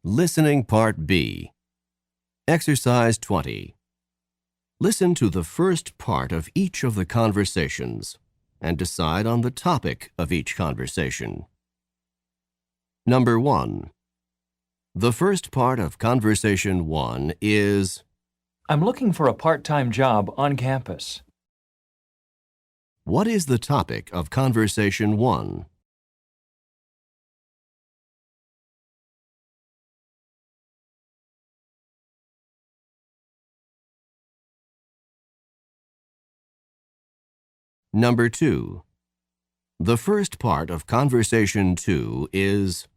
Listening Part B. Exercise 20. Listen to the first part of each of the conversations and decide on the topic of each conversation. Number 1. The first part of Conversation 1 is, I'm looking for a part-time job on campus. what is the topic of Conversation 1? Number 2. The first part of Conversation 2 is,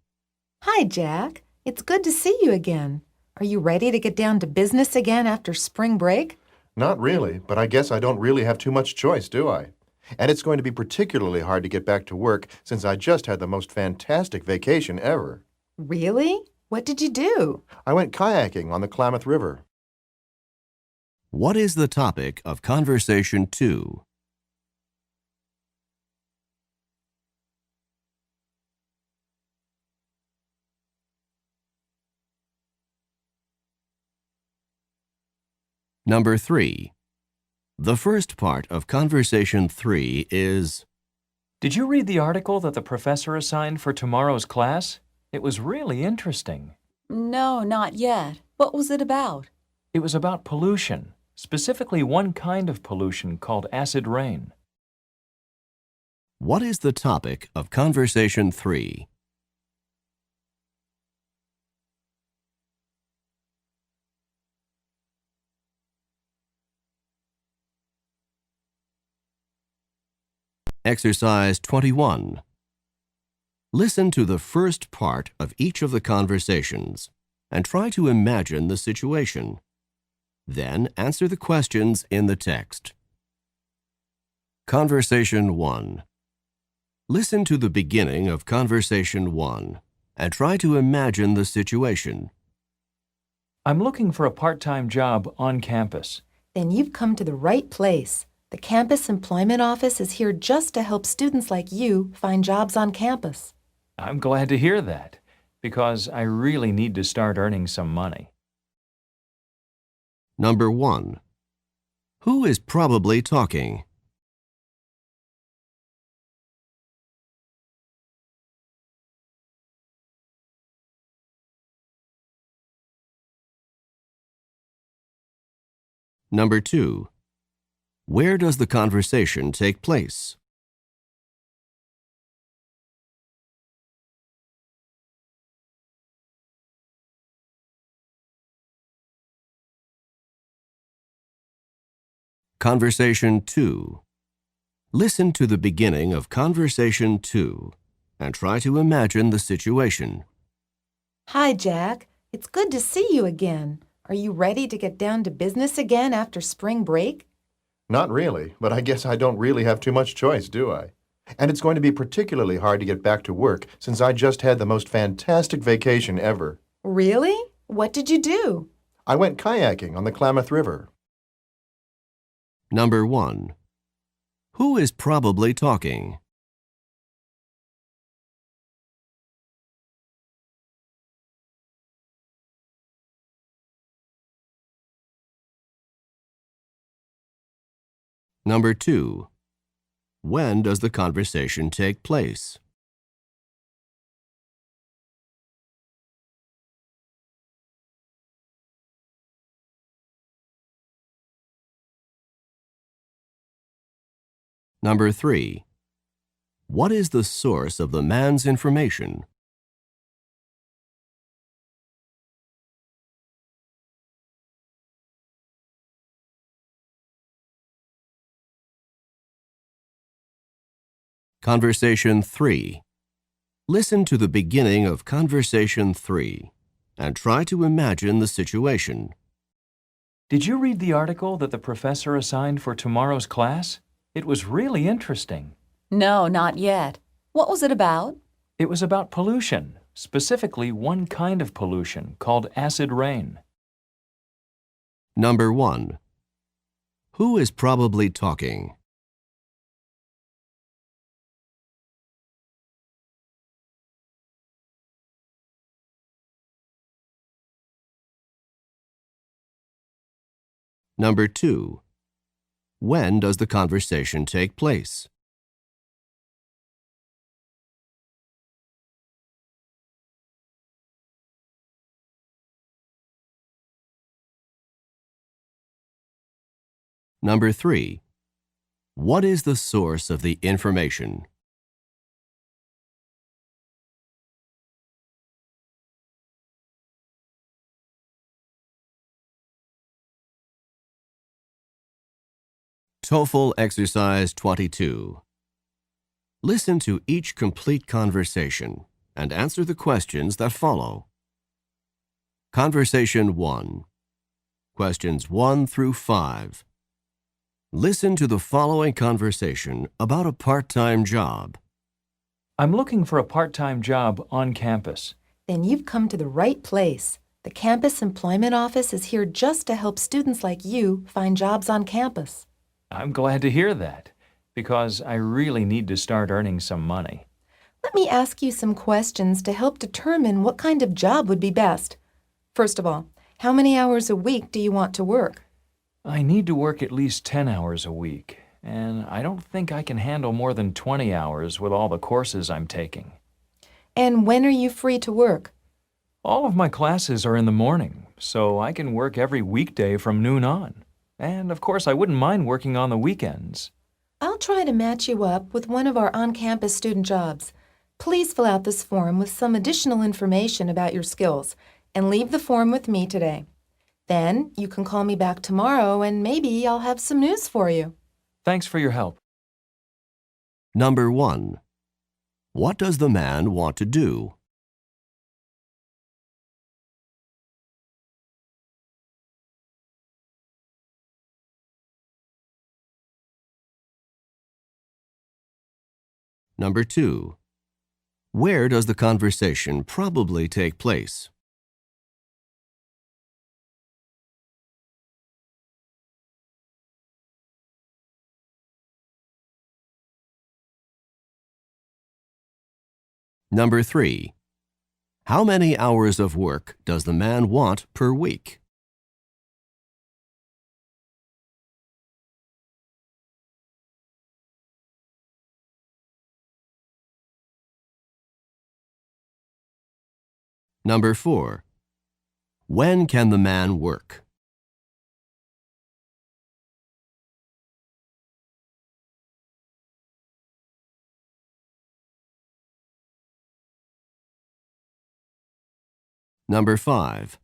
Hi, Jack. It's good to see you again. Are you ready to get down to business again after spring break? Not really, but I guess I don't really have too much choice, do I? And it's going to be particularly hard to get back to work since I just had the most fantastic vacation ever. Really? What did you do? I went kayaking on the Klamath River. what is the topic of Conversation 2? Number 3. The first part of Conversation 3 is, Did you read the article that the professor assigned for tomorrow's class? It was really interesting. No, not yet. What was it about? It was about pollution, specifically one kind of pollution called acid rain. what is the topic of Conversation 3? Exercise 21. Listen to the first part of each of the conversations and try to imagine the situation. Then answer the questions in the text. Conversation 1. Listen to the beginning of Conversation 1 and try to imagine the situation. I'm looking for a part-time job on campus. Then you've come to the right place. The Campus Employment Office is here just to help students like you find jobs on campus. I'm glad to hear that, because I really need to start earning some money. Number 1. Who is probably talking? Number 2. Where does the conversation take place? Conversation 2. Listen to the beginning of Conversation 2 and try to imagine the situation. Hi, Jack. It's good to see you again. Are you ready to get down to business again after spring break? Not really, but I guess I don't really have too much choice, do I? And it's going to be particularly hard to get back to work since I just had the most fantastic vacation ever. Really? What did you do? I went kayaking on the Klamath River. Number 1. Who is probably talking? Number 2. When does the conversation take place? Number 3. What is the source of the man's information? Conversation 3. Listen to the beginning of Conversation 3 and try to imagine the situation. Did you read the article that the professor assigned for tomorrow's class? It was really interesting. No, not yet. What was it about? It was about pollution, specifically one kind of pollution called acid rain. Number 1. Who is probably talking? Number 2. When does the conversation take place? Number 3. What is the source of the information? TOEFL Exercise 22. Listen to each complete conversation and answer the questions that follow. Conversation 1. Questions 1 through 5. Listen to the following conversation about a part-time job. I'm looking for a part-time job on campus. Then you've come to the right place. The campus employment office is here just to help students like you find jobs on campus. I'm glad to hear that, because I really need to start earning some money. Let me ask you some questions to help determine what kind of job would be best. First of all, how many hours a week do you want to work? I need to work at least 10 hours a week, and I don't think I can handle more than 20 hours with all the courses I'm taking. And when are you free to work? All of my classes are in the morning, so I can work every weekday from noon on. And, of course, I wouldn't mind working on the weekends. I'll try to match you up with one of our on-campus student jobs. Please fill out this form with some additional information about your skills and leave the form with me today. Then you can call me back tomorrow and maybe I'll have some news for you. Thanks for your help. Number 1. What does the man want to do? Number 2. Where does the conversation probably take place? Number 3. How many hours of work does the man want per week? Number 4. When can the man work? Number 5.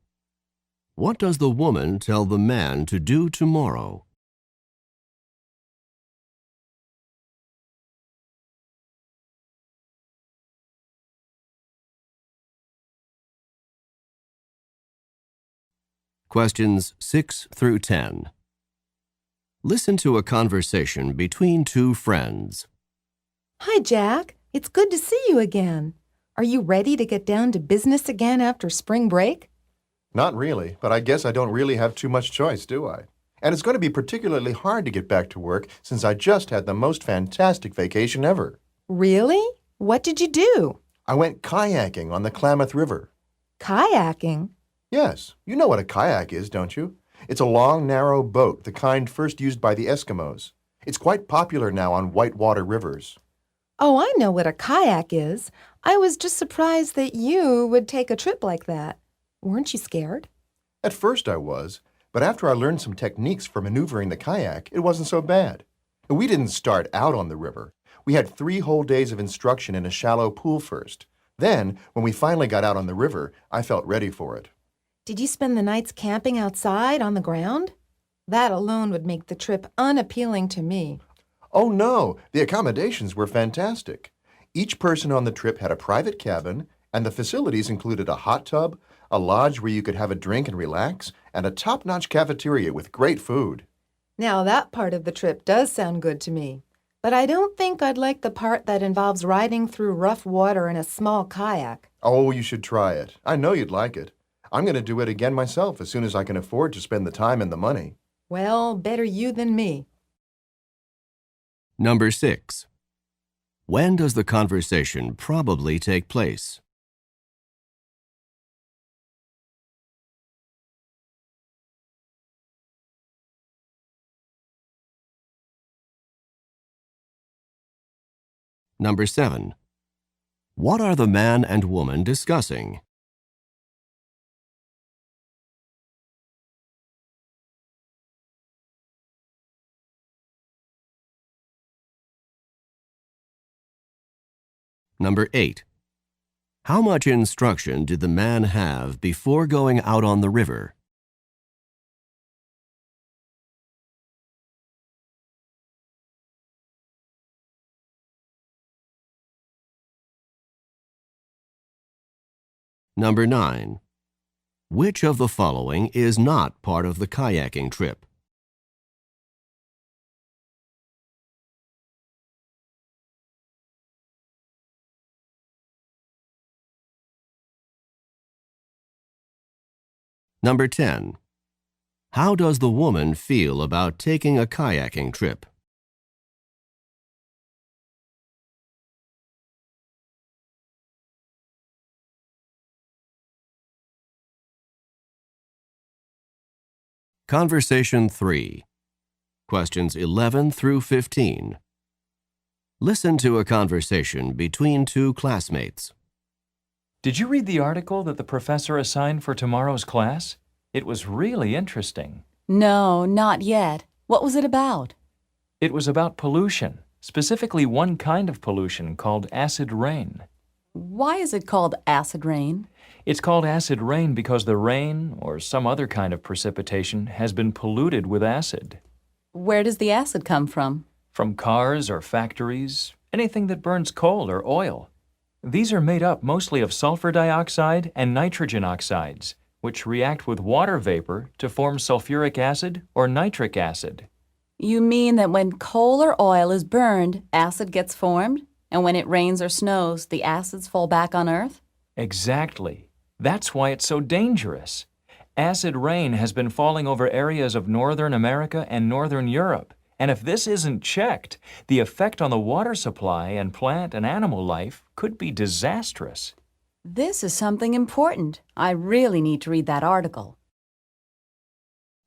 What does the woman tell the man to do tomorrow? Questions 6 through 10. Listen to a conversation between two friends. Hi, Jack. It's good to see you again. Are you ready to get down to business again after spring break? Not really, but I guess I don't really have too much choice, do I? And it's going to be particularly hard to get back to work since I just had the most fantastic vacation ever. Really? What did you do? I went kayaking on the Klamath River. Kayaking? Yes, you know what a kayak is, don't you? It's a long, narrow boat, the kind first used by the Eskimos. It's quite popular now on whitewater rivers. Oh, I know what a kayak is. I was just surprised that you would take a trip like that. Weren't you scared? At first I was, but after I learned some techniques for maneuvering the kayak, it wasn't so bad. We didn't start out on the river. We had 3 whole days of instruction in a shallow pool first. Then, when we finally got out on the river, I felt ready for it. Did you spend the nights camping outside on the ground? That alone would make the trip unappealing to me. Oh no, the accommodations were fantastic. Each person on the trip had a private cabin, and the facilities included a hot tub, a lodge where you could have a drink and relax, and a top-notch cafeteria with great food. Now that part of the trip does sound good to me, but I don't think I'd like the part that involves riding through rough water in a small kayak. Oh, you should try it. I know you'd like it. I'm going to do it again myself as soon as I can afford to spend the time and the money. Well, better you than me. Number 6. When does the conversation probably take place? Number 7. What are the man and woman discussing? Number 8. How much instruction did the man have before going out on the river? Number 9. Which of the following is not part of the kayaking trip? Number 10. How does the woman feel about taking a kayaking trip? Conversation 3. Questions 11 through 15. Listen to a conversation between two classmates. Did you read the article that the professor assigned for tomorrow's class? It was really interesting. No, not yet. What was it about? It was about pollution, specifically one kind of pollution called acid rain. Why is it called acid rain? It's called acid rain because the rain, or some other kind of precipitation, has been polluted with acid. Where does the acid come from? From cars or factories, anything that burns coal or oil. These are made up mostly of sulfur dioxide and nitrogen oxides, which react with water vapor to form sulfuric acid or nitric acid. You mean that when coal or oil is burned, acid gets formed? And when it rains or snows, the acids fall back on Earth? Exactly. That's why it's so dangerous. Acid rain has been falling over areas of northern America and northern Europe. And if this isn't checked, the effect on the water supply and plant and animal life could be disastrous. This is something important. I really need to read that article.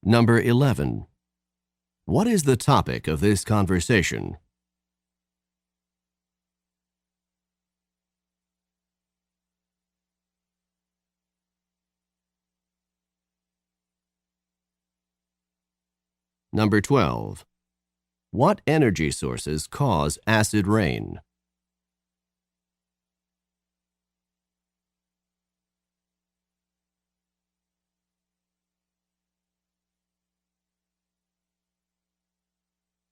Number 11. What is the topic of this conversation? Number 12. What energy sources cause acid rain?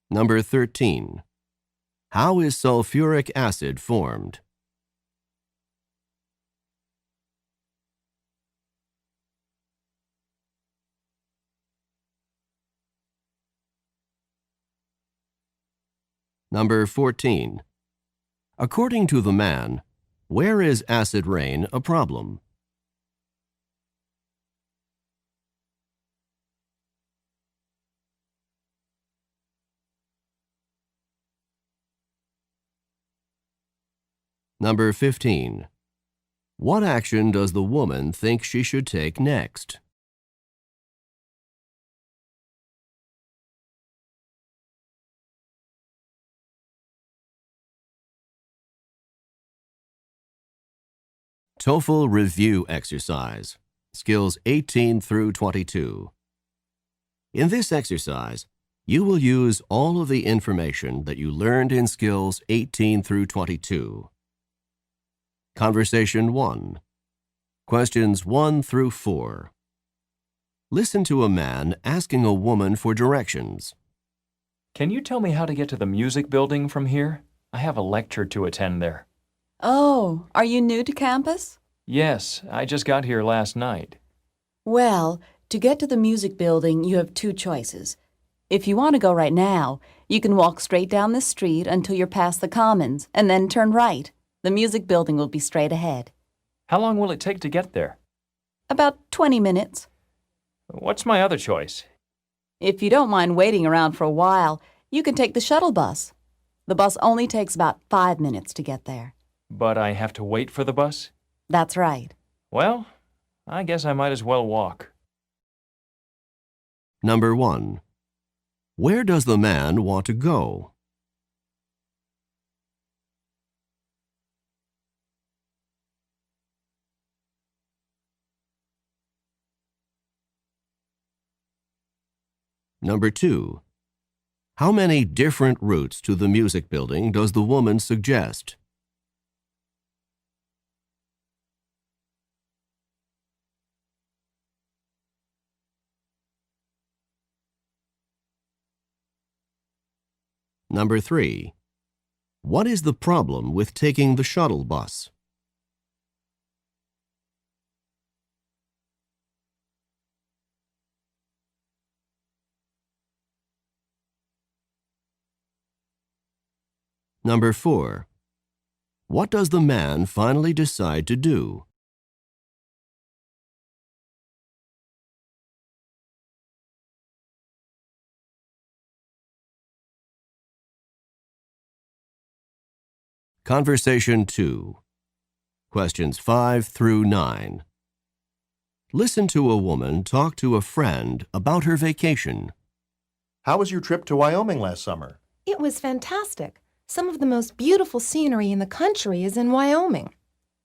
Number 13. How is sulfuric acid formed? Number 14. According to the man, where is acid rain a problem? Number 15. What action does the woman think she should take next? TOEFL Review Exercise, Skills 18 through 22. In this exercise, you will use all of the information that you learned in Skills 18 through 22. Conversation 1. Questions 1 through 4. Listen to a man asking a woman for directions. Can you tell me how to get to the music building from here? I have a lecture to attend there. Oh, are you new to campus? Yes, I just got here last night. Well, to get to the music building, you have two choices. If you want to go right now, you can walk straight down this street until you're past the Commons, and then turn right. The music building will be straight ahead. How long will it take to get there? About 20 minutes. What's my other choice? If you don't mind waiting around for a while, you can take the shuttle bus. The bus only takes about 5 minutes to get there. But I have to wait for the bus? That's right. Well, I guess I might as well walk. Number 1. Where does the man want to go? Number 2. How many different routes to the music building does the woman suggest? Number 3. What is the problem with taking the shuttle bus? Number 4. What does the man finally decide to do? Conversation 2. Questions 5 through 9. Listen to a woman talk to a friend about her vacation. How was your trip to Wyoming last summer? It was fantastic. Some of the most beautiful scenery in the country is in Wyoming.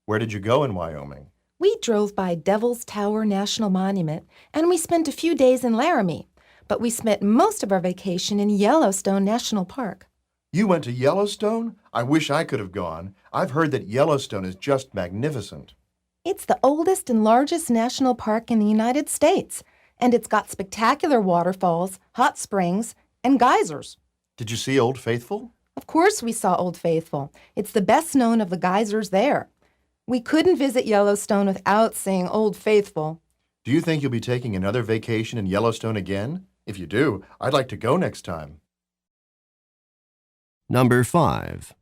Where did you go in Wyoming? We drove by Devil's Tower National Monument, and we spent a few days in Laramie, but we spent most of our vacation in Yellowstone National Park. You went to Yellowstone? I wish I could have gone. I've heard that Yellowstone is just magnificent. It's the oldest and largest national park in the United States, and it's got spectacular waterfalls, hot springs, and geysers. Did you see Old Faithful? Of course we saw Old Faithful. It's the best known of the geysers there. We couldn't visit Yellowstone without seeing Old Faithful. Do you think you'll be taking another vacation in Yellowstone again? If you do, I'd like to go next time. Number 5.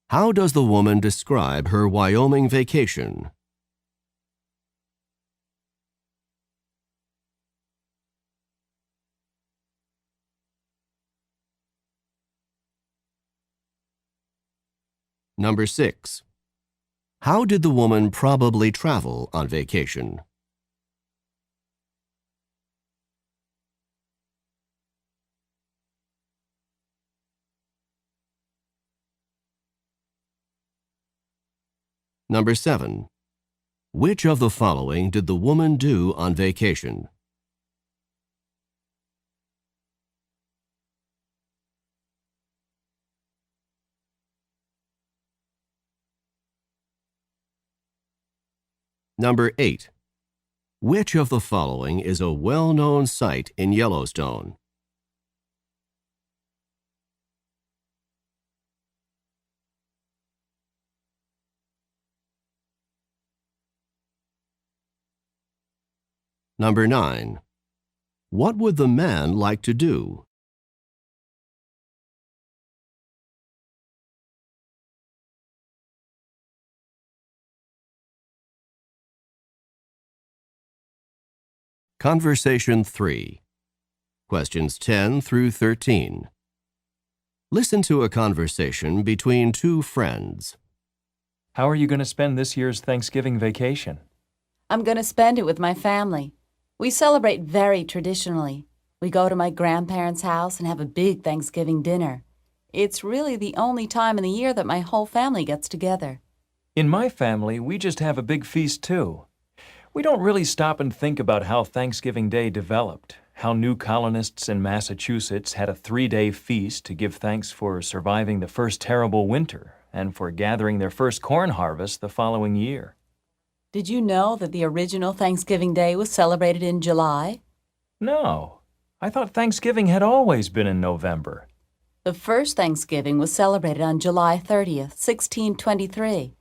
How does the woman describe her Wyoming vacation? Number 6. How did the woman probably travel on vacation? Number 7. Which of the following did the woman do on vacation? Number 8. Which of the following is a well-known site in Yellowstone? Number 9. What would the man like to do? Conversation 3. Questions 10 through 13. Listen to a conversation between two friends. How are you going to spend this year's Thanksgiving vacation? I'm going to spend it with my family. We celebrate very traditionally. We go to my grandparents' house and have a big Thanksgiving dinner. It's really the only time in the year that my whole family gets together. In my family, we just have a big feast too. We don't really stop and think about how Thanksgiving Day developed, how new colonists in Massachusetts had a 3-day feast to give thanks for surviving the first terrible winter and for gathering their first corn harvest the following year. Did you know that the original Thanksgiving Day was celebrated in July? No, I thought Thanksgiving had always been in November. The first Thanksgiving was celebrated on July 30th, 1623.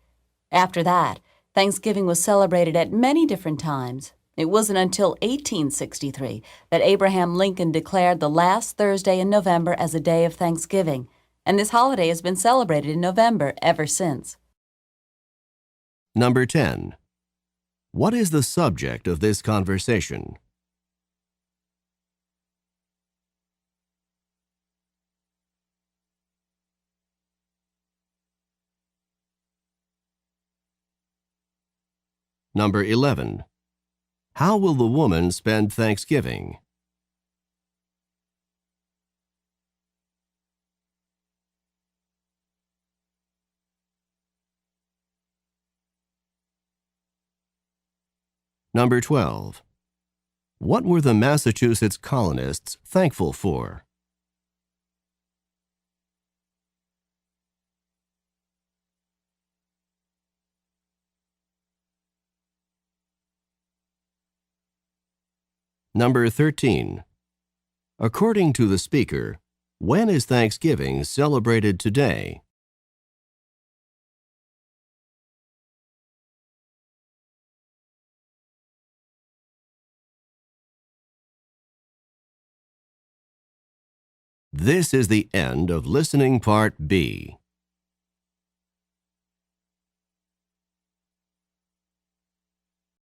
After that, Thanksgiving was celebrated at many different times. It wasn't until 1863 that Abraham Lincoln declared the last Thursday in November as a day of Thanksgiving, and this holiday has been celebrated in November ever since. Number 10. What is the subject of this conversation? Number 11. How will the woman spend Thanksgiving? Number 12. What were the Massachusetts colonists thankful for? Number 13. According to the speaker, when is Thanksgiving celebrated today? This is the end of listening part B.